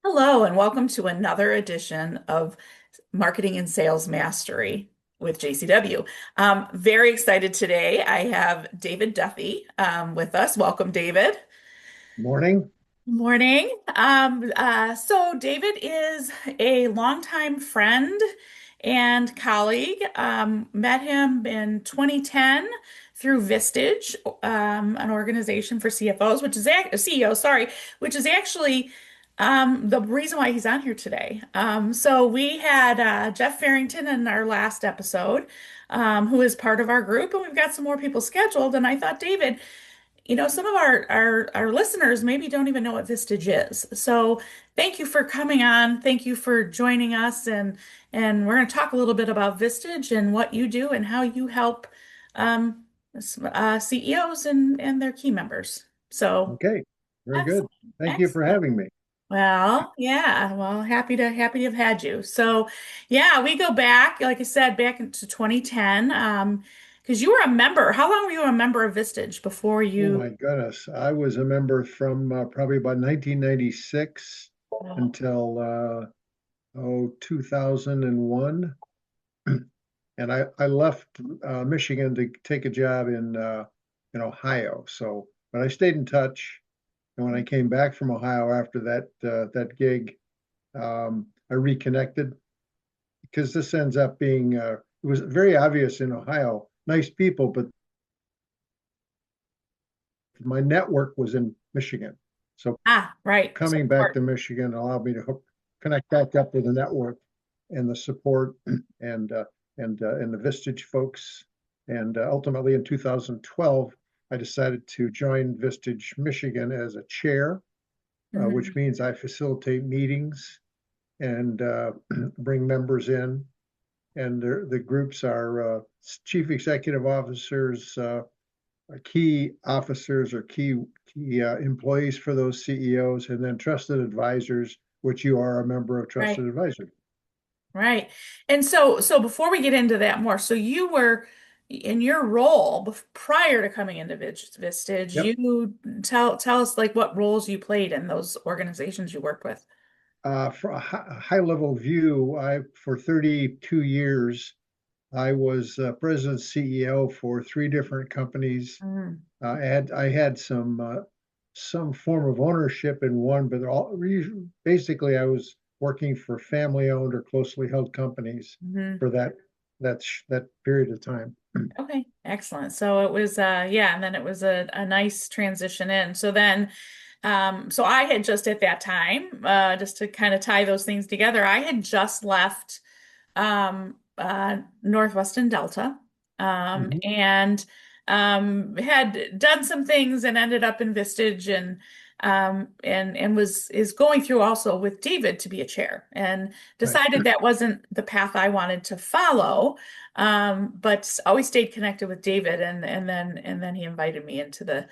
Hello, and welcome to another edition of Marketing and Sales Mastery with JCW. Very excited today. I have David Duthie with us. Welcome, David. Morning. Morning. So David is a longtime friend and colleague. Met him in 2010 through Vistage, an organization for CFOs, which is CEO, sorry, which is actually the reason why he's on here today. So we had Jeff Farrington in our last episode, who is part of our group, and we've got some more people scheduled. And I thought, David, some of our listeners maybe don't even know what Vistage is. So thank you for coming on. Thank you for joining us, and we're going to talk a little bit about Vistage and what you do and how you help CEOs and their key members. So Okay, very good. excellent, Thank you for excellent. having me. Well, yeah, well, happy to have had you. So, yeah, we go back, like I said, back into 2010. Because you were a member. How long were you a member of Vistage before Oh you? my goodness, I was a member from probably about 1996 Oh, until 2001, and I left Michigan to take a job in Ohio. So, but I stayed in touch, and when I came back from Ohio after that gig, I reconnected because this ends up being it was very obvious in Ohio, nice people, but my network was in Michigan. So right. So coming back to important. Michigan allowed me to connect back up with the network and the support and and the Vistage folks. And ultimately, in 2012, I decided to join Vistage Michigan as a chair, which Mhm. means I facilitate meetings and bring members in. And the groups are chief executive officers, key officers or key employees for those CEOs, and then trusted advisors, which you are a member of Right, trusted advisors. right. And so before we get into that more, so you were in your role prior to coming into Vistage, Yep. you tell us like what roles you played in those organizations you worked with. For a high level view, I for 32 years I was president CEO for three different companies. Mm, I had some form of ownership in one, but basically I was working for family owned or closely held companies mhm. for that period of time. Okay, excellent. So it was yeah, and then it was a nice transition in. So then so I had just at that time, just to kind of tie those things together, I had just left Northwest and Delta, Mhm. and had done some things and ended up in Vistage and was is going through also with David to be a chair and Right. decided that wasn't the path I wanted to follow. But always stayed connected with David and then he invited me into the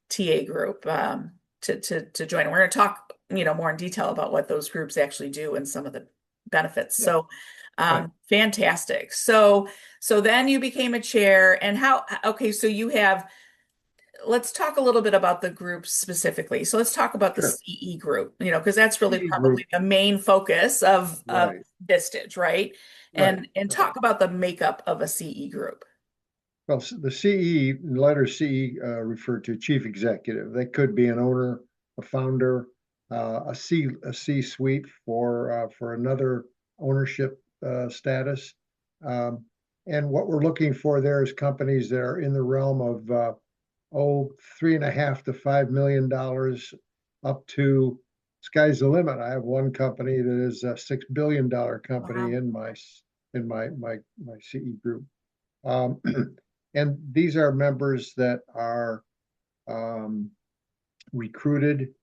TA group to join. And we're going to talk, more in detail about what those groups actually do and some of the benefits. Yeah. So Right. fantastic. So then you became a chair and okay, so let's talk a little bit about the group specifically. So let's talk about the Sure. CE group, because that's really CE group. probably the main focus of Right. Vistage, right? Right. And Right. talk about the makeup of a CE group. Well, the CE, letter CE, referred to chief executive. That could be an owner, a founder, a C suite for another ownership status. Um, and what we're looking for there is companies that are in the realm of 3.5 to $5 million, up to sky's the limit. I have one company that is a $6 billion company Wow. in my CE group. Um, and these are members that are um, recruited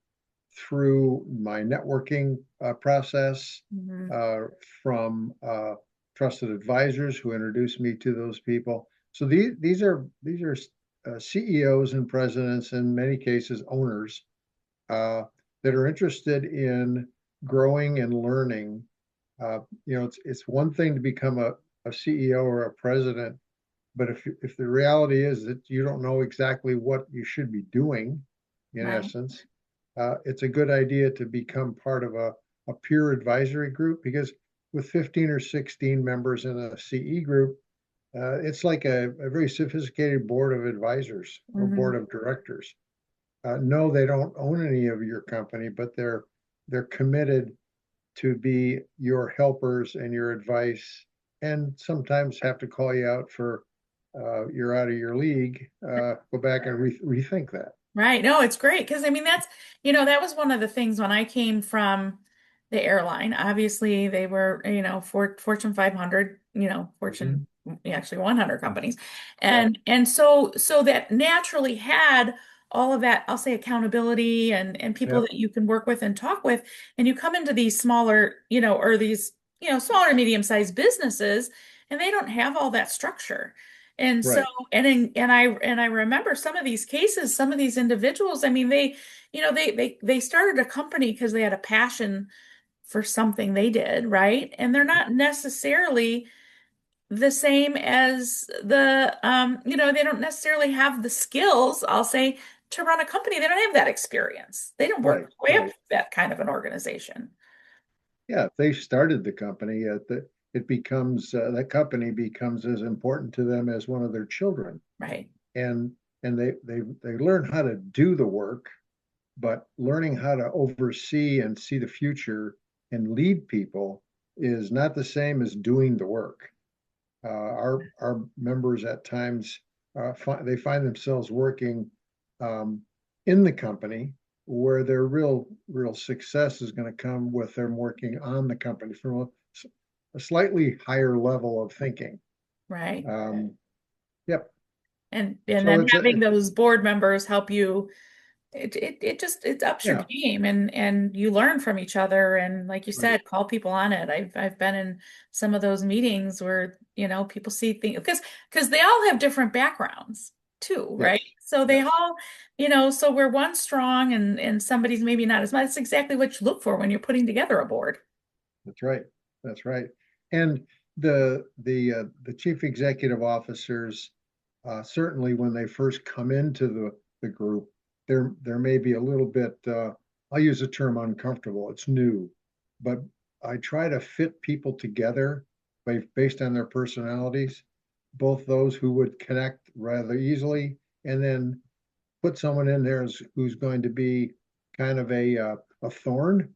through my networking process, Hmm. uh, from trusted advisors who introduce me to those people. So these are CEOs and presidents, in many cases owners, uh, that are interested in growing and learning. It's one thing to become a CEO or a president, but if the reality is that you don't know exactly what you should be doing, in Right. essence, it's a good idea to become part of a peer advisory group, because with 15 or 16 members in a CE group, it's like a very sophisticated board of advisors or board Hmm. of directors. No, they don't own any of your company, but they're committed to be your helpers and your advice, and sometimes have to call you out for you're out of your league. Go back and rethink that. Right. No, it's great because I mean that was one of the things when I came from the airline. Obviously, they were, Fortune 500, Fortune Mhm. actually 100 companies. Yeah, And so that naturally had all of that, I'll say accountability and people yeah, that you can work with and talk with. And you come into these smaller, or these, smaller medium-sized businesses and they don't have all that structure. And so right. and I remember some of these cases, some of these individuals, I mean, they started a company because they had a passion for something they did, right? And they're not necessarily the same as they don't necessarily have the skills, I'll say, to run a company. They don't have that experience. They don't work Right, way up right. that kind of an organization. Yeah, if they started the company, it becomes that company becomes as important to them as one of their children, Right. and they learn how to do the work, but learning how to oversee and see the future and lead people is not the same as doing the work. Our members at times they find themselves working um, in the company where their real success is going to come with them working on the company from a slightly higher level of thinking. Right. Yep. And So then it's a having those board members help you. It ups your yeah, game and you learn from each other and like you right. said, call people on it. I've been in some of those meetings where, people see things because they all have different backgrounds too, Yes, right? So they yes. all, so we're one strong and somebody's maybe not as much. That's exactly what you look for when you're putting together a board. That's right. That's right. And the chief executive officers certainly when they first come into the group, there may be a little bit. I'll use the term uncomfortable. It's new, but I try to fit people together based on their personalities, both those who would connect rather easily, and then put someone in there who's going to be kind of a thorn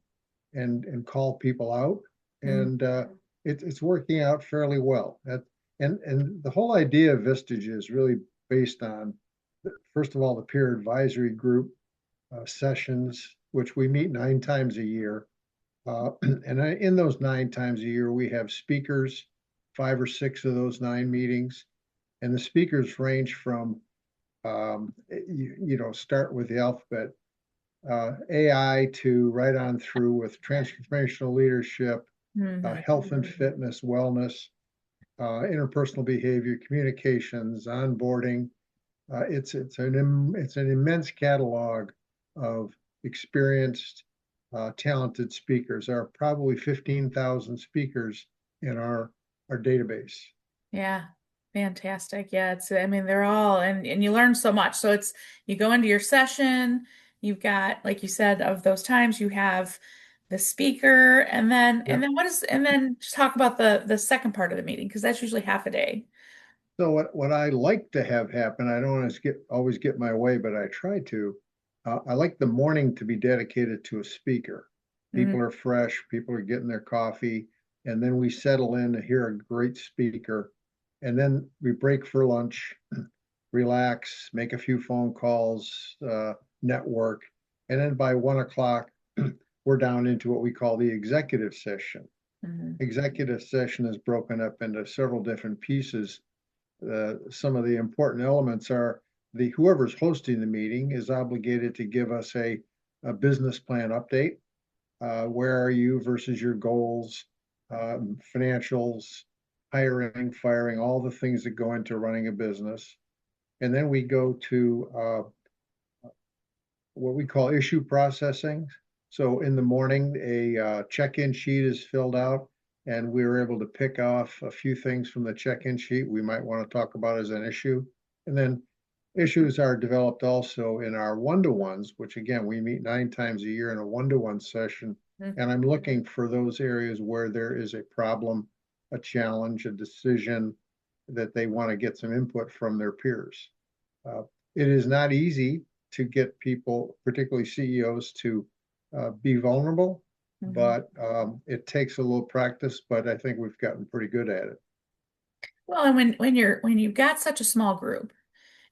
and call people out, Mm, and it's working out fairly well. And the whole idea of Vistage is really based on, first of all, the peer advisory group sessions, which we meet 9 times a year. And in those 9 times a year, we have speakers, 5 or 6 of those 9 meetings. And the speakers range from, start with the alphabet AI to right on through with transformational leadership, mhm. health and fitness, wellness, interpersonal behavior, communications, onboarding. It's an immense catalog of experienced, talented speakers. There are probably 15,000 speakers in our database. Yeah, fantastic. Yeah, I mean, they're all, and you learn so much. So you go into your session, you've got, like you said, of those times you have the speaker, and Yep. then and then just talk about the second part of the meeting, because that's usually half a day. So what I like to have happen, I don't always get my way, but I try to. I like the morning to be dedicated to a speaker. Mhm. People are fresh, people are getting their coffee, and then we settle in to hear a great speaker, and then we break for lunch, relax, make a few phone calls, network, and then by 1 o'clock, we're down into what we call the executive session. Mhm. Executive session is broken up into several different pieces. Some of the important elements are the whoever's hosting the meeting is obligated to give us a business plan update. Where are you versus your goals, financials, hiring, firing, all the things that go into running a business. And then we go to what we call issue processing. So in the morning, a check-in sheet is filled out, and we were able to pick off a few things from the check-in sheet we might want to talk about as an issue. And then issues are developed also in our one-to-ones, which again, we meet 9 times a year in a one-to-one session And I'm looking for those areas where there is a problem, a challenge, a decision that they want to get some input from their peers. Uh, it is not easy to get people, particularly CEOs, to be vulnerable, Mm-hmm. but it takes a little practice, but I think we've gotten pretty good at it. Well, and when you've got such a small group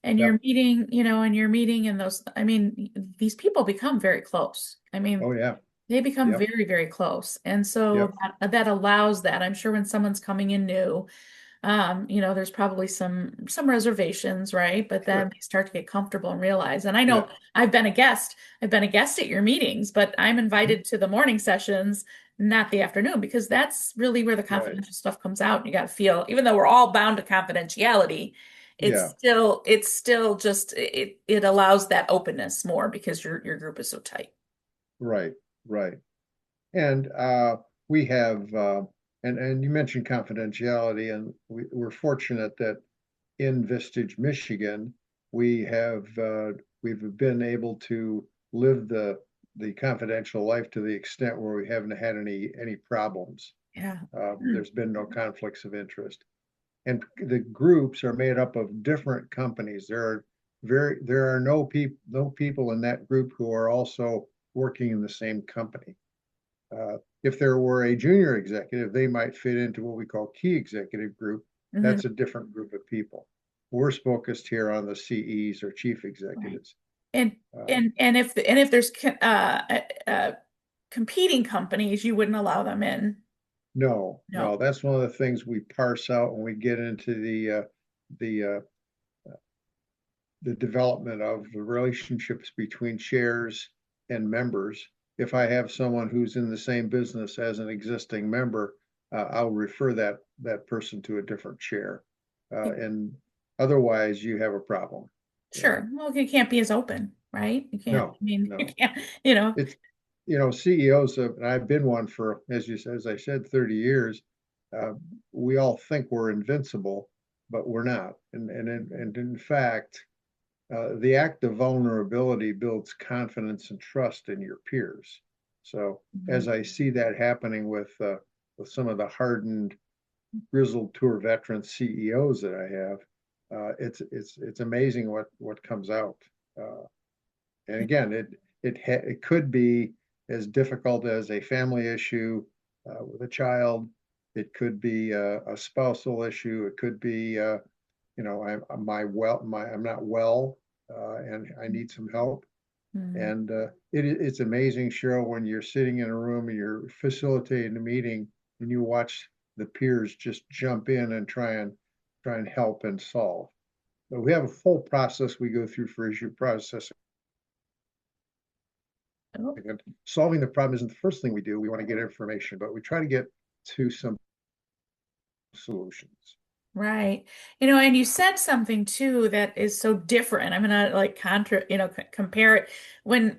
and you're Yep. meeting, and you're meeting and those, I mean, these people become very close. I mean, Oh, yeah. they become Yep. very, very close. And so Yep. that allows that. I'm sure when someone's coming in new, there's probably some reservations, right? But then Sure. they start to get comfortable and realize. And I Yeah. know I've been a guest at your meetings, but I'm Mhm. invited to the morning sessions, not the afternoon, because that's really where the Right. confidential stuff comes out. And you got to feel, even though we're all bound to confidentiality, Yeah. it's still just it allows that openness more because your group is so tight. Right. Right. And we have, and you mentioned confidentiality, and we're fortunate that in Vistage, Michigan, we have we've been able to live the confidential life to the extent where we haven't had any problems. Yeah. There's been no conflicts of interest, and the groups are made up of different companies. There are no people in that group who are also working in the same company. If there were a junior executive, they might fit into what we call key executive group. Mhm. That's a different group of people. We're focused here on the CEs or chief Right. executives. And Uh, and if there's competing companies, you wouldn't allow them in. no, No. no, that's one of the things we parse out when we get into the the development of the relationships between chairs and members. If I have someone who's in the same business as an existing member, I'll refer that person to a different chair. And otherwise, you have a problem. Uh, Sure. Well, you can't be as open, right? You can't. no, I mean, you no. can't, you know. It's CEOs of, and I've been one for, as I said, 30 years. Uh, we all think we're invincible, but we're not. And in fact, the act of vulnerability builds confidence and trust in your peers. So Mhm. as I see that happening with some of the hardened, grizzled tour veteran CEOs that I have, it's amazing what comes out. Uh, and again, it could be as difficult as a family issue with a child. It could be a spousal issue. It could be I'm not well, and I need some help. Mhm. And it's amazing, Cheryl, when you're sitting in a room and you're facilitating a meeting and you watch the peers just jump in and try and help and solve. But we have a full process we go through for issue processing. Oh. And solving the problem isn't the first thing we do. We want to get information, but we try to get to some solutions. Right. And you said something too that is so different. I'm gonna like compare it and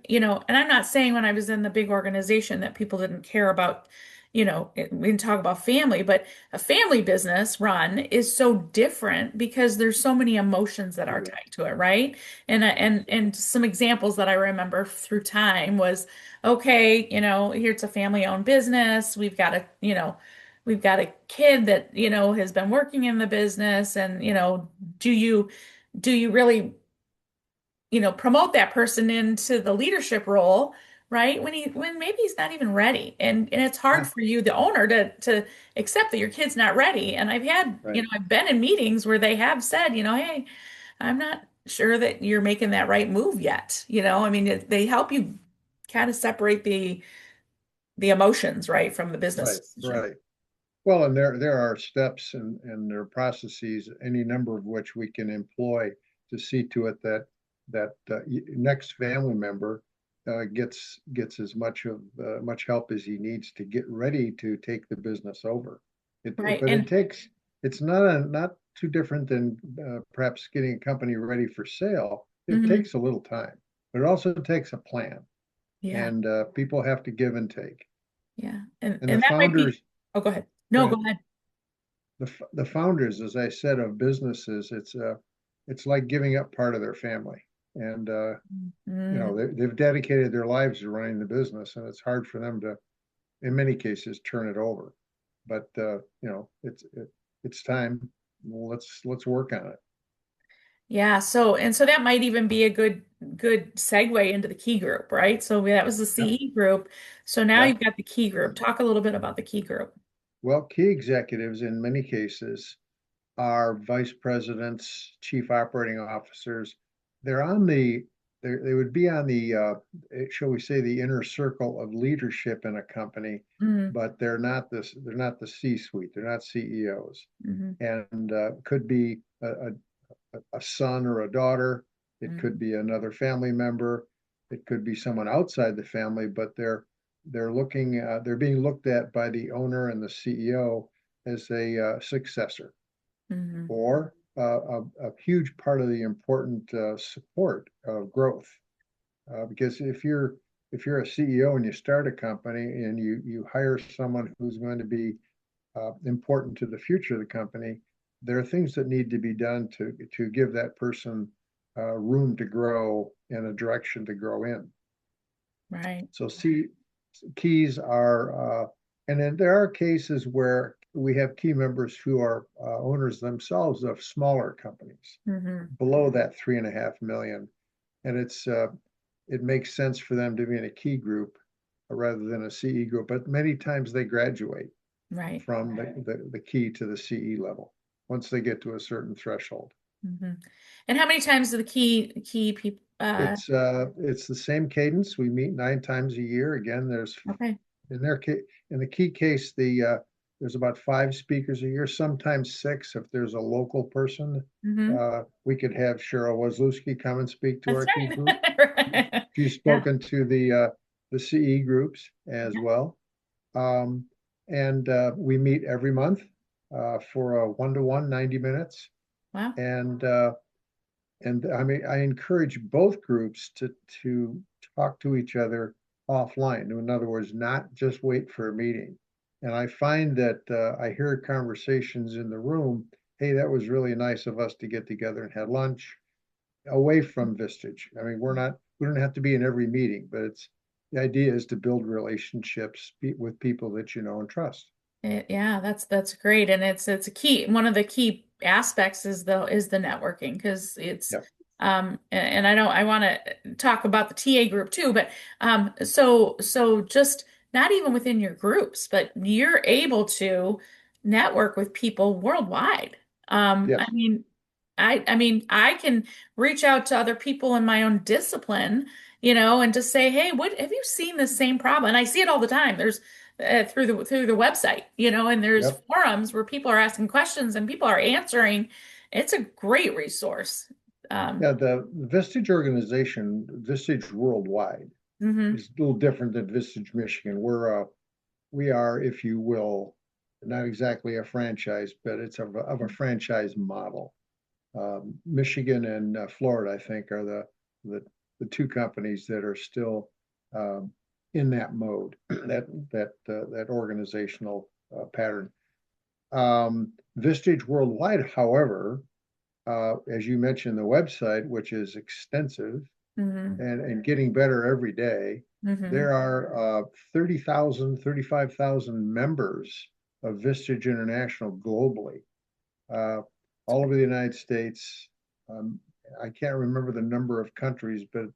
I'm not saying when I was in the big organization that people didn't care about, we didn't talk about family, but a family business run is so different because there's so many emotions that are Oh, yeah. tied to it, right? And Yes. and some examples that I remember through time was, okay, here it's a family-owned business. We've got a kid that, has been working in the business and, do you really, promote that person into the leadership role, right? When maybe he's not even ready. And it's hard Yeah. for you, the owner, to accept that your kid's not ready. And Right. I've been in meetings where they have said, hey, I'm not sure that you're making that right move yet. I mean, they help you kind of separate the emotions, right, from the business Right. decision. Right. Well, and there are steps and there are processes, any number of which we can employ to see to it that next family member gets as much help as he needs to get ready to take the business over. Right. But And it's not too different than perhaps getting a company ready for sale. It mhm, takes a little time, but it also takes a plan, yeah. and people have to give and take. Yeah. And And the and that might be, founders, oh, go ahead. go No, go ahead. ahead. The founders, as I said, of businesses, it's like giving up part of their family, and Mm, they've dedicated their lives to running the business, and it's hard for them in many cases, turn it over. But it's time. Well, let's work on it. Yeah, so that might even be a good segue into the key group, right? So that was the Yep. CE group. So now you've Yep. got the key group. Talk a little bit about the key group. Well, key executives in many cases are vice presidents, chief operating officers. They're on the they would be on the shall we say the inner circle of leadership in a company, Mm-hmm. but they're not the C-suite. They're not CEOs, Mm-hmm. and could be a son or a daughter. It Mm-hmm. could be another family member. It could be someone outside the family, but they're being looked at by the owner and the CEO as a successor Mm-hmm. or a huge part of the important support of growth. Because if you're a CEO and you start a company and you hire someone who's going to be important to the future of the company, there are things that need to be done to give that person room to grow in a direction to grow in. Right. So keys are, and then there are cases where we have key members who are owners themselves of smaller companies Mm-hmm. below that 3.5 million, and it makes sense for them to be in a key group rather than a CE group. But many times they graduate Right. from the key to the CE level once they get to a certain threshold. Mm-hmm. And how many times do the key people It's the same cadence. We meet 9 times a year. Again, there's okay. in their case in the key case there's about 5 speakers a year, sometimes 6 if there's a local person. Mm-hmm. We could have Cheryl Wazlewski come and speak to That's our key group. right. Right. She's Yeah. spoken to the CE groups as well. Um, and we meet every month for a one-to-one 90 minutes. Wow. And I mean, I encourage both groups to talk to each other offline. In other words, not just wait for a meeting. And I find that I hear conversations in the room. Hey, that was really nice of us to get together and have lunch away from Vistage. I mean, we don't have to be in every meeting, but the idea is to build relationships with people that you know and trust. Yeah, that's great, and it's a key. One of the key aspects is the networking because it's Yeah. and I want to talk about the TA group too, but so just not even within your groups, but you're able to network with people worldwide. I Yes. mean, I mean, I can reach out to other people in my own discipline, and just say, hey, what have you seen the same problem? And I see it all the time. There's through the website, and there's Yep. forums where people are asking questions and people are answering. It's a great resource. Um, Yeah. The Vistage organization, Vistage Worldwide, mhm. is a little different than Vistage Michigan. We are, if you will, not exactly a franchise, but it's of a franchise model. Michigan and Florida, I think, are the the two companies that are still um, in that mode, that organizational pattern. Vistage Worldwide, however, as you mentioned, the website, which is extensive Mhm. and getting better every day, Mhm. there are 30,000, 35,000 members of Vistage International globally, uh, all over the United States. Um, I can't remember the number of countries, but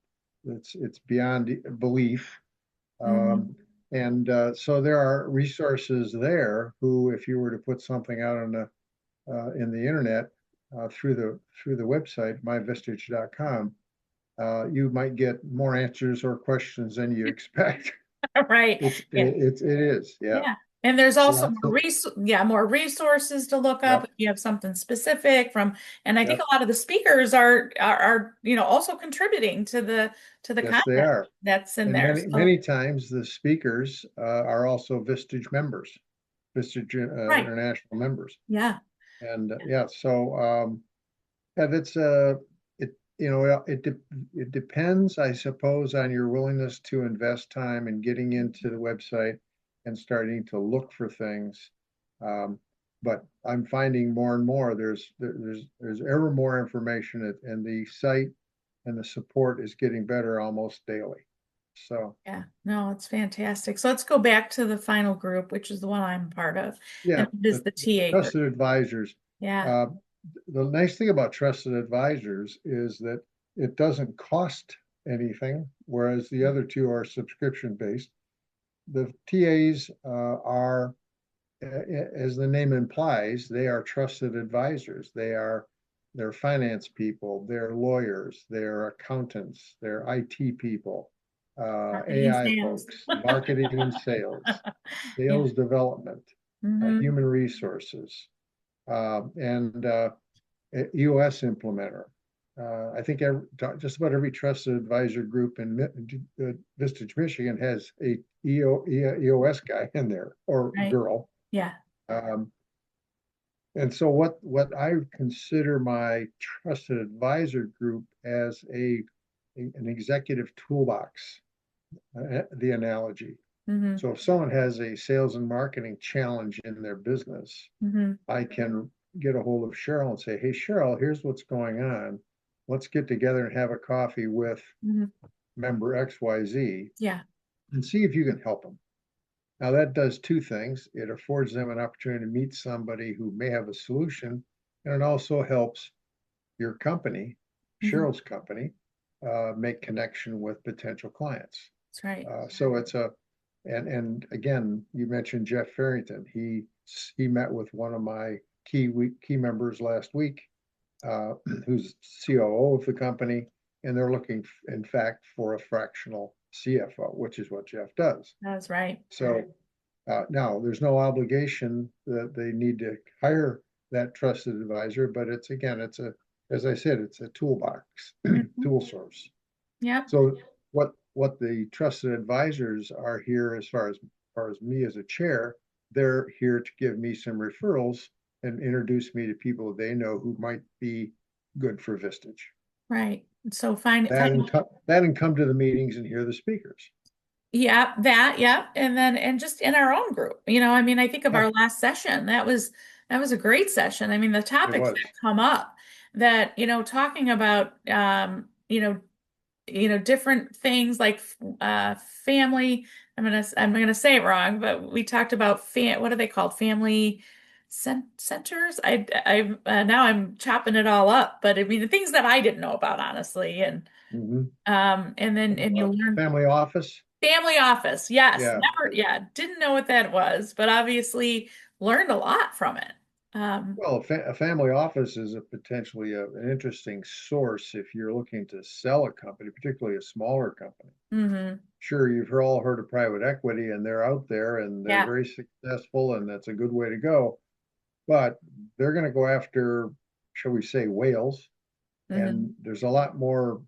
it's beyond belief. Mhm. Um, and so there are resources there who, if you were to put something out in the internet through the website myvistage.com, you might get more answers or questions than you expect. Right. Yeah. It is, yeah. Yeah. And there's also Lots of more resources to look up Yep, if you have something specific from, and I think yep, a lot of the speakers are also contributing to the yes, they content are. that's in And there. many So, times the speakers are also Vistage members, Vistage right. International members. Yeah. And yeah, so yeah, that's it. It depends, I suppose, on your willingness to invest time in getting into the website and starting to look for things. Um, but I'm finding more and more there's ever more information, and the site and the support is getting better almost daily. So, Yeah, no, it's fantastic. So let's go back to the final group, which is the one I'm part of, yeah, and it is the the TA group. trusted advisors. Yeah. Uh, the nice thing about trusted advisors is that it doesn't cost anything, whereas the other two are subscription based. The TAs are, as the name implies, they are trusted advisors. They're finance people, they're lawyers, they're accountants, they're IT people, Marketing and AI sales. folks, marketing and sales, Yeah. sales development, Hmm. human resources, and EOS implementer. I think just about every trusted advisor group in Vistage, Michigan has a EOS guy in there or Right. girl. Yeah. Um, and so what I consider my trusted advisor group as an executive toolbox, the analogy. Hmm. So if someone has a sales and marketing challenge in their business, Hmm. I can get a hold of Cheryl and say, hey, Cheryl, here's what's going on. Let's get together and have a coffee with Hmm. member XYZ Yeah. and see if you can help them. Now, that does two things. It affords them an opportunity to meet somebody who may have a solution, and it also helps your company, Hmm. Cheryl's company, make connection with potential clients. That's right. So it's a, and again, you mentioned Jeff Farrington. He met with one of my key members last week, uh, who's COO of the company, and they're looking, in fact, for a fractional CFO, which is what Jeff does. That's right. So now there's no obligation that they need to hire that trusted advisor, but it's again, as I said, it's a toolbox, Hmm. tool source. Yep. So what the trusted advisors are here as far as me as a chair, they're here to give me some referrals and introduce me to people they know who might be good for Vistage. Right. So That and come to the meetings and hear the speakers. yeah, that, yeah. And then and just in our own group. I mean, I think of Yeah, our last session. That was a great session. I mean, the it topics that was. come up that, talking about different things like family. I'm gonna say it wrong, but we talked about what are they called? Family centers. Now I'm chopping it all up, but I mean the things that I didn't know about, honestly, Mhm. and then and you learn Family office. family office. Yes, Yeah. never, yeah, didn't know what that was, but obviously learned a lot from it. Well, a family office is an interesting source if you're looking to sell a company, particularly a smaller company. Hmm. Sure, you've all heard of private equity and they're out there and they're Yeah. very successful and that's a good way to go. But they're going to go after, shall we say, whales. And Hmm. there's a lot more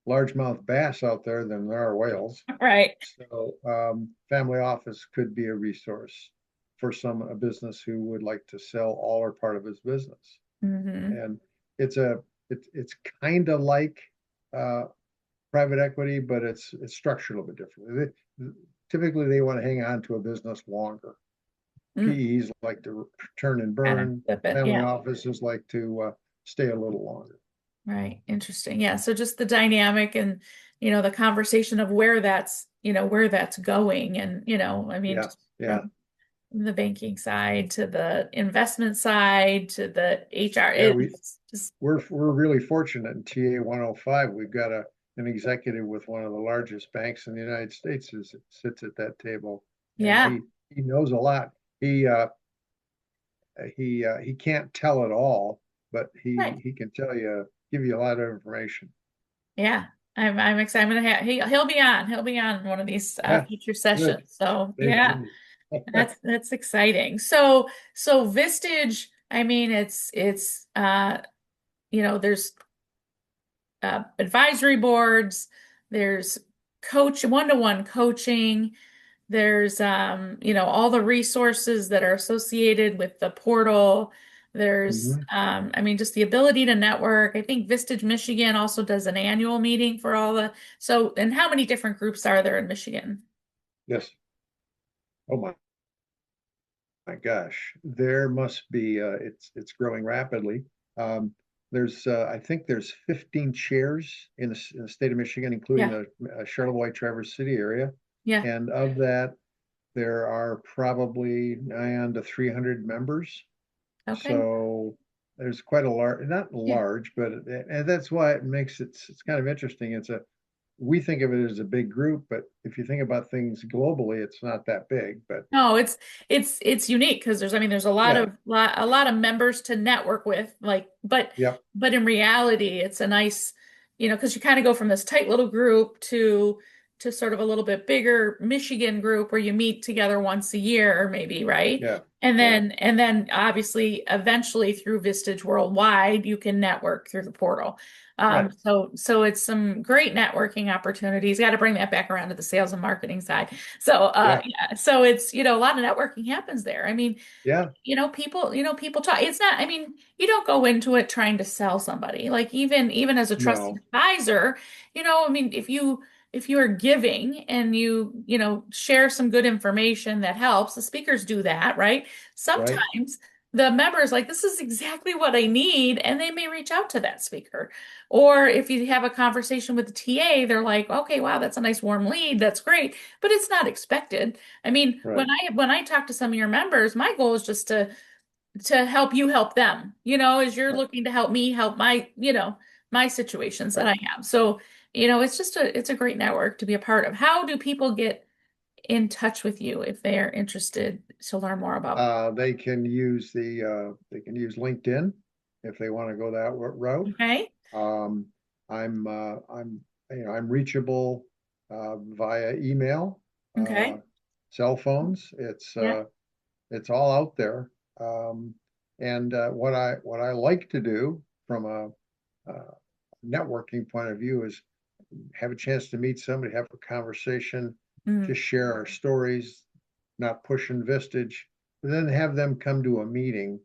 largemouth bass out there than there are whales. Right. So family office could be a resource for a business who would like to sell all or part of his business. Hmm. And it's a it's kind of like uh, private equity, but it's structured a little bit differently. Typically, they want to hang on to a business longer. Mm. PEs like to turn and Kind of burn. flip it. Family Yeah. offices like to stay a little longer. Right. Interesting. Yeah. So just the dynamic and, the conversation of where that's going. And, I mean, Yeah, just yeah, from the banking side to the investment side to the HR, yeah. We it's just, we're really fortunate in TA 105. We've got an executive with one of the largest banks in the United States who sits at that table, and yeah. he knows a lot. He can't tell it all, but Right. he can give you a lot of information. Yeah. I'm excited. He'll be on. He'll be on one of these Yeah, future good. sessions. So Thank yeah, you. that's exciting. So Vistage, I mean, there's advisory boards, there's one-to-one coaching, there's all the resources that are associated with the portal. There's Mhm. I mean just the ability to network. I think Vistage Michigan also does an annual meeting for and how many different groups are there in Michigan? Yes. Oh my gosh, there must be. It's growing rapidly. Um, I think there's 15 chairs in in the state of Michigan, including Yeah. the Charlevoix Traverse City area. Yeah. And of that, there are probably nigh on to 300 members. Okay. So there's quite a large, not Yeah. large, but and that's why it makes it's kind of interesting. We think of it as a big group, but if you think about things globally, it's not that big. But No, it's unique because there's yeah, a lot of members to network with, like, yep, but in reality, it's a nice, because you kind of go from this tight little group to sort of a little bit bigger Michigan group where you meet together once a year, maybe, right? yeah, And yeah, then obviously eventually through Vistage Worldwide, you can network through the portal. right, So it's some great networking opportunities. Got to bring that back around to the sales and marketing side. So yeah, yeah, so it's a lot of networking happens there. I mean, yeah. people talk. It's not, I mean, you don't go into it trying to sell somebody. Like even as a trusted No, advisor, I mean, if you are giving and you share some good information that helps, the speakers do that, right? right, Sometimes the members like this is exactly what I need, and they may reach out to that speaker. Or if you have a conversation with the TA, they're like, okay, wow, that's a nice warm lead. That's great, but it's not expected. I mean, right, when I talk to some of your members, my goal is just to help you help them, as you're right, looking to help me help my situations that right. I have. So, it's a great network to be a part of. How do people get in touch with you if they are interested to learn more about? They can use LinkedIn if they want to go that route. Okay. Um, I'm I'm reachable via email, uh, Okay. cell phones. Yeah. It's all out there. And what I like to do from a networking point of view is have a chance to meet somebody, have a conversation, Mm-hmm. just share our stories, not pushing Vistage, but then have them come to a meeting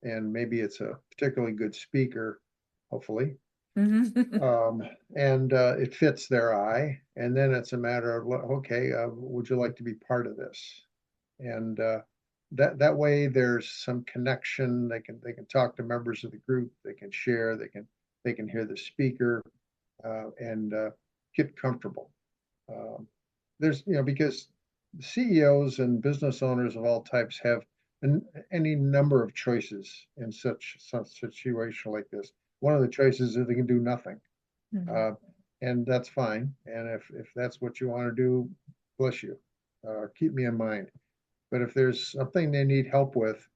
and maybe it's a particularly good speaker, hopefully, Mm-hmm. um, and it fits their eye. And then it's a matter of, okay, would you like to be part of this? And that way, there's some connection. They can talk to members of the group. They can share. They can hear the speaker and get comfortable. Um, there's because CEOs and business owners of all types have any number of choices in such situation like this. One of the choices is they can do nothing, Mm-hmm. uh, and that's fine. And if that's what you want to do, bless you. Keep me in mind. But if there's something they need help with,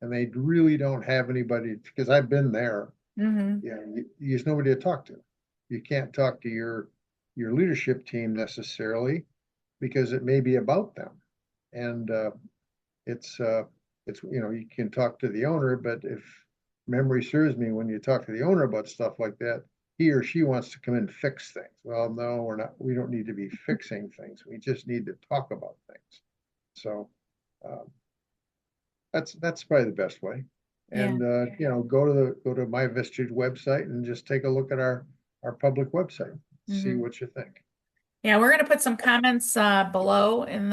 and they really don't have anybody, because I've been there, Mm-hmm. there's nobody to talk to. You can't talk to your leadership team necessarily because it may be about them. And it's you can talk to the owner, but if memory serves me, when you talk to the owner about stuff like that, he or she wants to come in and fix things. Well, no, we're not. We don't need to be fixing things. We just need to talk about things. So um, that's probably the best way. Yeah. And go to my Vistage website and just take a look at our public website. See Mm-hmm. what you think. Yeah, we're gonna put some comments below in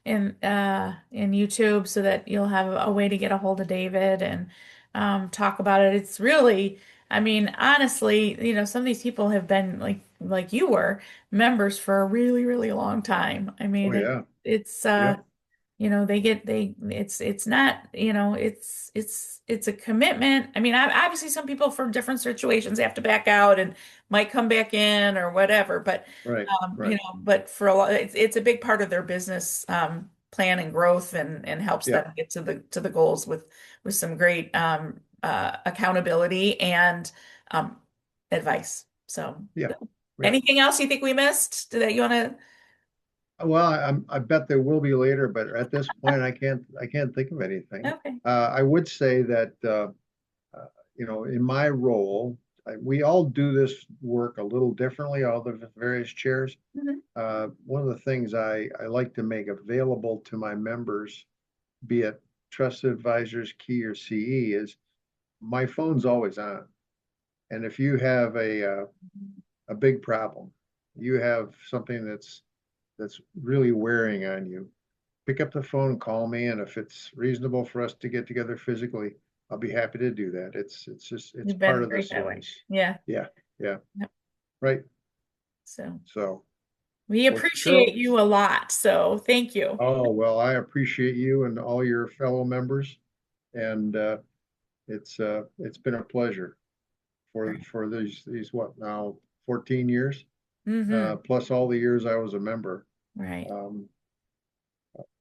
YouTube so that you'll have a way to get a hold of David and talk about it. It's really, I mean, honestly, some of these people have been like you were members for a really, really long time. I Oh mean, yeah, it's yep, it's not, it's a commitment. I mean, obviously some people for different situations have to back out and might come back in or whatever, but right, right, but for a lot, it's a big part of their business plan and growth and helps them yep, get to the goals with some great accountability and um, advice. So, yeah, yeah. anything else you think we missed that you want to? Well, I bet there will be later, but at this point, I can't think of anything. Okay. I would say that in my role, we all do this work a little differently, all the various chairs. Mhm. One of the things I like to make available to my members, be it trusted advisors, key or CE, is my phone's always on. And if you have a big problem, you have something that's really wearing on you, pick up the phone, call me, and if it's reasonable for us to get together physically, I'll be happy to do that. It's You've part been of the great that way. service. Yeah. Yeah, yeah, Yep. right. So So, we well, appreciate Cheryl, you a lot. So thank you. oh, well, I appreciate you and all your fellow members. And it's been a pleasure Right. for these what now 14 years, Mm-hmm. plus all the years I was a member. Right. Um,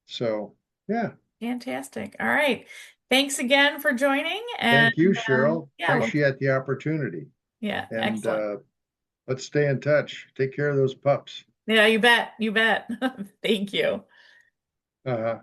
so yeah, Fantastic. All right. Thanks again for joining. And thank you, Cheryl. yeah, Appreciate the opportunity. yeah, And excellent. let's stay in touch. Take care of those pups. Yeah, you bet. You bet. Thank you. Uh-huh.